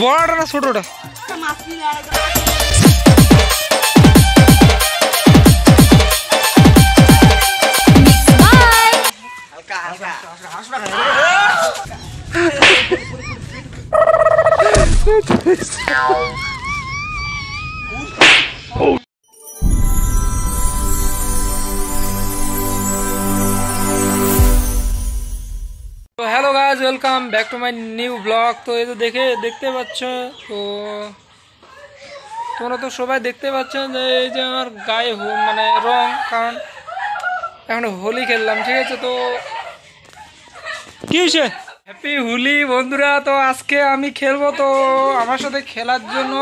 বড়টা না ছোটটা? তো hello guys, welcome back to my new blog. তো এই তো দেখতে পাচ্ছ, তো তোমরা তো সবাই দেখতে পাচ্ছ যে এই যে আমার গায়ে মানে রং, কারণ এখন হোলি খেললাম, ঠিক আছে? তো কি হয়েছে? হ্যাপি হোলি বন্ধুরা। তো আজকে আমি খেলবো, তো আমার সাথে খেলার জন্য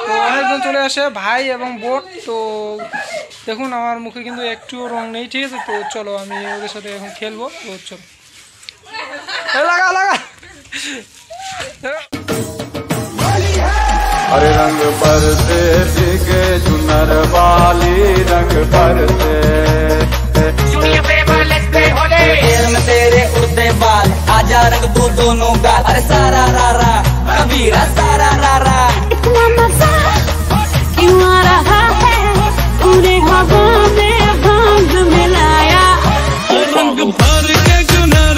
তো অনেকজন চলে আসে, ভাই এবং বোন। তো দেখুন আমার মুখে কিন্তু একটুও রং নেই, ঠিক আছে? তো চলো আমি ওদের সাথে এখন খেলবো। তো চলো लगा लगा। अरे रंग बरसे भीगे चुनर वाली रंग बरसे तेरे उड़ते बाल आजा रंग दो दोनों गाल अरे सारा रारा कबीरा सारा रारा इतना मजा क्यों आ रहा है पूरे हवा में भांग मिलाया रंग भर के चुनर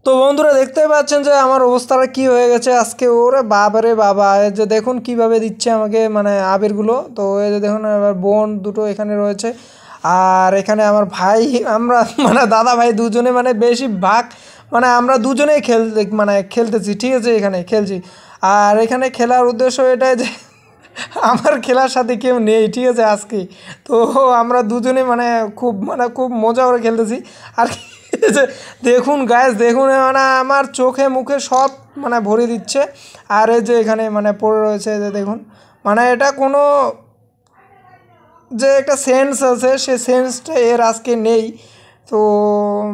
তো বন্ধুরা দেখতে পাচ্ছেন যে আমার অবস্থাটা কি হয়ে গেছে আজকে। ওরে বাবারে বাবা, এই যে দেখুন কিভাবে দিচ্ছে আমাকে মানে আবিরগুলো। তো এই যে দেখুন আমার বোন দুটো এখানে রয়েছে, আর এখানে আমার ভাই, আমরা মানে দাদা ভাই দুজনে মানে বেশি ভাগ মানে আমরা দুজনেই খেলতেছি, ঠিক আছে? এখানে খেলছি, আর এখানে খেলার উদ্দেশ্য এটাই যে আমার খেলার সাথে কেউ নেই, ঠিক আছে আজকে। তো আমরা দুজনে খুব মজা করে খেলতেছি। আর দেখুন গাইস, দেখুন মানে আমার চোখে মুখে সব মানে ভরে দিচ্ছে। আর এই যে এখানে মানে পড়ে রয়েছে, যে দেখুন মানে এটা কোনো যে একটা সেন্স আছে, সে সেন্সটা এর আজকে নেই। তো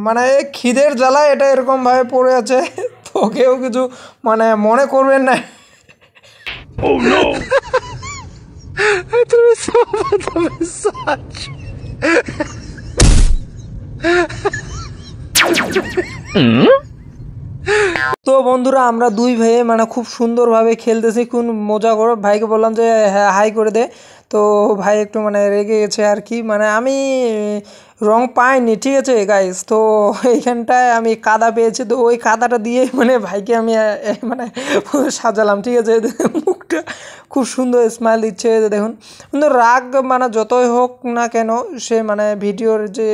মানে খিদের জ্বালায় এটা এরকমভাবে পড়ে আছে। তো কেউ কিছু মানে মনে করবেন না। Oh no! তুমি সব তো বন্ধুরা আমরা দুই ভাইয়ে মানে খুব সুন্দরভাবে খেলতেছি, খুব মজা করে। ভাইকে বললাম যে হ্যাঁ হাই করে দে, তো ভাই একটু মানে রেগে গেছে আর কি। মানে আমি রং পাইনি, ঠিক আছে গাইস? তো এইখানটায় আমি কাদা পেয়েছি, তো ওই কাদাটা দিয়ে মানে ভাইকে আমি মানে সাজালাম, ঠিক আছে? মুখটা খুব সুন্দর স্মাইল দিচ্ছে, দেখুন। কিন্তু রাগ মানে যতই হোক না কেন, সে মানে ভিডিওর যে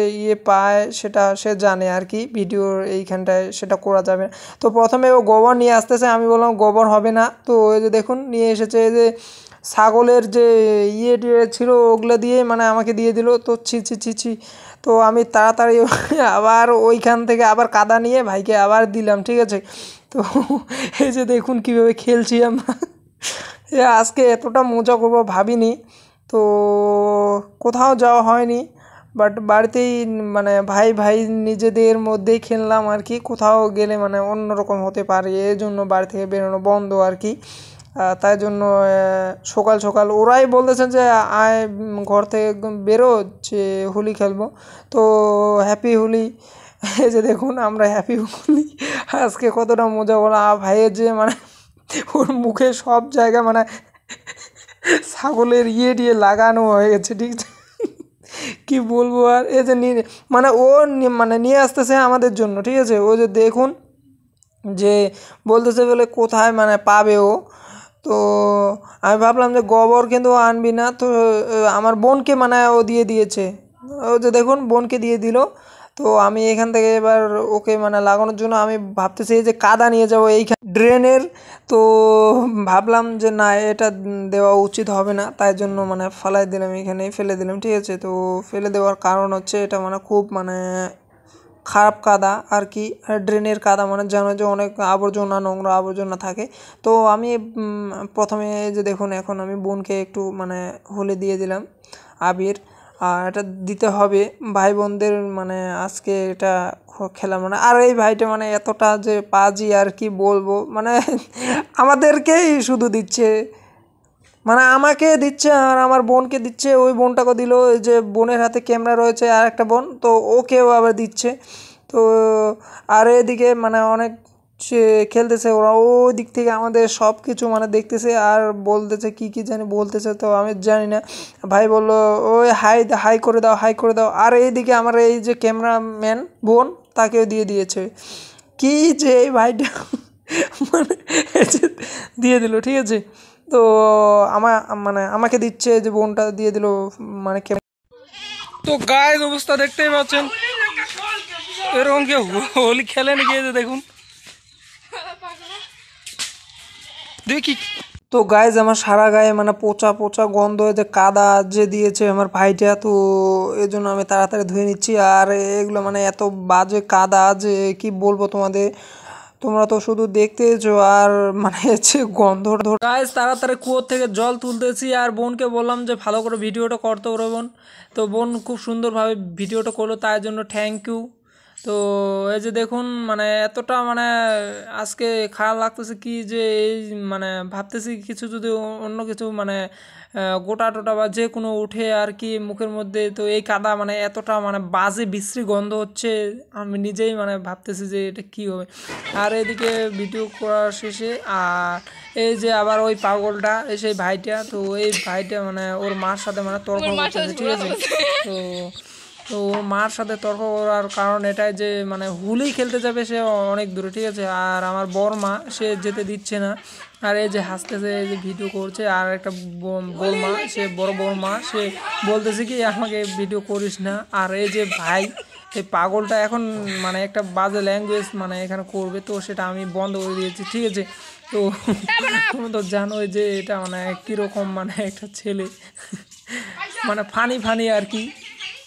পায় সেটা সে জানে আর কি, ভিডিওর এইখানটায় সেটা করা যাবে। তো প্রথমে ও গোবর নিয়ে আসতেছে, আমি বললাম গোবর হবে না। তো এই যে দেখুন নিয়ে এসেছে, যে ছাগলের যে ছিল ওগুলো দিয়ে মানে আমাকে দিয়ে দিল। তো ছি। তো আমি তাড়াতাড়ি আবার ওইখান থেকে আবার কাদা নিয়ে ভাইকে আবার দিলাম, ঠিক আছে? তো এই যে দেখুন কীভাবে খেলছি আমরা। আজকে এতটা মজা করবো ভাবিনি। তো কোথাও যাওয়া হয়নি, বাট বাড়িতেই মানে ভাই নিজেদের মধ্যেই খেললাম আর কি। কোথাও গেলে মানে অন্যরকম হতে পারে, এই জন্য বাড়ি থেকে বেরোনো বন্ধ আর কি। তাই জন্য সকাল সকাল ওরাই বলতেছেন যে আয় ঘর থেকে বেরো, যে হোলি খেলবো। তো হ্যাপি হোলি। এই যে দেখুন আমরা হ্যাপি হোলি আজকে কতটা মজা করলাম। ভাইয়ের যে মানে ওর মুখে সব জায়গা মানে ছাগলের দিয়ে লাগানো হয়ে গেছে, ঠিক আছে? কি বলবো আর। এই যে মানে ও মানে নিয়ে আসতেছে আমাদের জন্য, ঠিক আছে? ও যে দেখুন যে বলতেছে বলে কোথায় মানে পাবে ও। তো আমি ভাবলাম যে গোবর কিন্তু আনবি না, তো আমার বোনকে মানে ও দিয়ে দিয়েছে। ও যে দেখুন বোনকে দিয়ে দিল। তো আমি এখান থেকে এবার ওকে মানে লাগানোর জন্য আমি ভাবতেছি যে কাদা নিয়ে যাবো এইখানে ড্রেনের। তো ভাবলাম যে না, এটা দেওয়া উচিত হবে না, তাই জন্য মানে ফেলে দিলাম, ঠিক আছে? তো ফেলে দেওয়ার কারণ হচ্ছে এটা মানে খুব মানে খারাপ কাদা আর কি। ড্রেনের কাদা মানে জানো যে অনেক আবর্জনা, নোংরা আবর্জনা থাকে। তো আমি প্রথমে যে দেখুন এখন আমি বোনকে একটু মানে হোলি দিয়ে দিলাম আবির, আর এটা দিতে হবে ভাই বোনদের মানে আজকে এটা খেলা মানে। আর এই ভাইটা মানে এতটা যে পাজি আর কি বলবো, মানে আমাদেরকেই শুধু দিচ্ছে, মানে আমাকে দিচ্ছে আর আমার বোনকে দিচ্ছে, ওই বোনটাকে দিল, যে বোনের হাতে ক্যামেরা রয়েছে আর একটা বোন, তো ওকেও আবার দিচ্ছে। তো আর এদিকে মানে অনেক খেলতেছে ওরা, ওই দিক থেকে আমাদের সব কিছু মানে দেখতেছে আর বলতেছে কি কি জানি বলতেছে, তো আমি জানি না। ভাই বললো ওই হাই করে দাও, হাই করে দাও। আর এইদিকে আমার এই যে ক্যামেরাম্যান বোন তাকেও দিয়ে দিয়েছে, কি যে এই ভাইটা মানে দিয়ে দিল, ঠিক আছে। তো আমাকে দিচ্ছে, যে বোনটা দিয়ে দিল মানে। তো গায়েস অবস্থা দেখতেই পাচ্ছেন, এরকম কেউ হোলি খেলে নাকি, দেখুন দেখি। তো গাইজ আমার সারা গায়ে মানে পচা পচা গন্ধ, যে কাদা যে দিয়েছে আমার ভাইটা, তো এই জন্য আমি তাড়াতাড়ি ধুয়ে নিচ্ছি। আর এগুলো মানে এত বাজে কাদা যে কি বলবো তোমাদের, তোমরা তো শুধু দেখতেছো আর মানে হচ্ছে গন্ধ। গাইজ তাড়াতাড়ি কুয়োর থেকে জল তুলতেছি, আর বোনকে বললাম যে ভালো করে ভিডিওটা করতে পারো বোন। তো বোন খুব সুন্দরভাবে ভিডিওটা করলো, তার জন্য থ্যাংক ইউ। তো এই যে দেখুন মানে এতটা মানে আজকে খারাপ লাগতেছে কি যে এই মানে ভাবতেছি কিছু যদি অন্য কিছু মানে গোটা টোটা বা যে কোনো উঠে আর কি মুখের মধ্যে, তো এই কাদা মানে এতটা মানে বাজে বিশ্রী গন্ধ হচ্ছে, আমি নিজেই মানে ভাবতেছি যে এটা কী হবে। আর এদিকে ভিডিও করার শেষে আর এই যে আবার ওই পাগলটা সেই ভাইটা, তো এই ভাইটা মানে ওর মার সাথে মানে তর্ক করতেছে, ঠিক আছে। তো ওর মার সাথে তর্ক করার কারণ এটাই যে মানে হোলি খেলতে যাবে সে অনেক দূরে, ঠিক আছে। আর আমার বড় মা সে যেতে দিচ্ছে না। আর এই যে হাসতেছে, এই যে ভিডিও করছে। আর একটা বড়মা, সে বড় মা, সে বলতেছে কি আমাকে ভিডিও করিস না। আর এই যে ভাই এই পাগলটা এখন মানে একটা বাজে ল্যাঙ্গুয়েজ মানে এখানে করবে, তো সেটা আমি বন্ধ করে দিয়েছি, ঠিক আছে। তো তুমি তো জানোই যে এটা মানে কীরকম মানে একটা ছেলে মানে ফানি আর কি।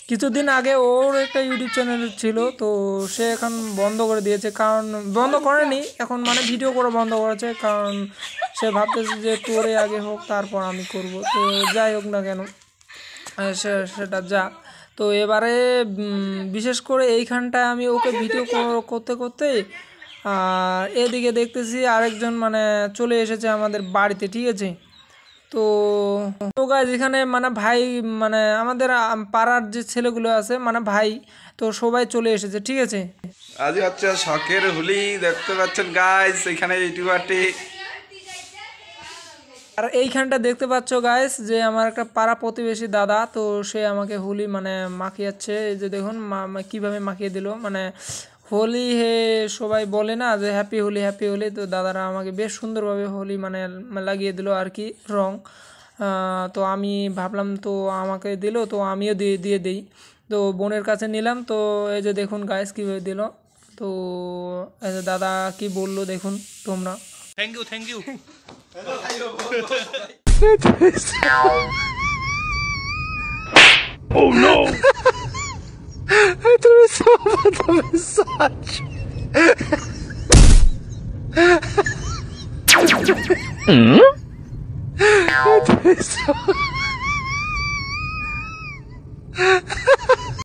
কিছুদিন আগে ওর একটা ইউটিউব চ্যানেল ছিল, তো সে এখন বন্ধ করে দিয়েছে, কারণ বন্ধ করেনি এখন মানে ভিডিও করা বন্ধ করেছে, কারণ সে ভাবতেছে যে তোরে আগে হোক তারপর আমি করব। তো যাই হোক না কেন সেটা যা। তো এবারে বিশেষ করে এইখানটায় আমি ওকে ভিডিও করতে করতে আর এদিকে দেখতেছি আরেকজন মানে চলে এসেছে আমাদের বাড়িতে, ঠিক আছে। তো গাইজ এখানে মানে ভাই মানে আমাদের পাড়ার যে ছেলেগুলো আছে মানে ভাই, তো সবাই চলে এসেছে, ঠিক আছে। আজ হচ্ছে শখের হোলি, দেখতে পাচ্ছেন গাইজ এখানে ইউটিউবারটি। আর এইখানটা দেখতে পাচ্ছ গাইজ যে আমার একটা পাড়া প্রতিবেশী দাদা, তো সে আমাকে হোলি মানে মাখিয়েছে। এই যে দেখুন কিভাবে মাখিয়ে দিল, মানে হোলি হে সবাই বলে না যে হ্যাপি হোলি হ্যাপি হোলি, তো দাদারা আমাকে বেশ সুন্দরভাবে হোলি মানে লাগিয়ে দিল আর কি রং। তো আমি ভাবলাম তো আমাকে দিল, তো আমিও দিয়ে দিই। তো বোনের কাছে নিলাম, তো এই যে দেখুন গাইস কীভাবে দিল। তো এই যে দাদা কি বললো দেখুন তোমরা। Thank you Oh no! Tu mi sono fatto messaggio.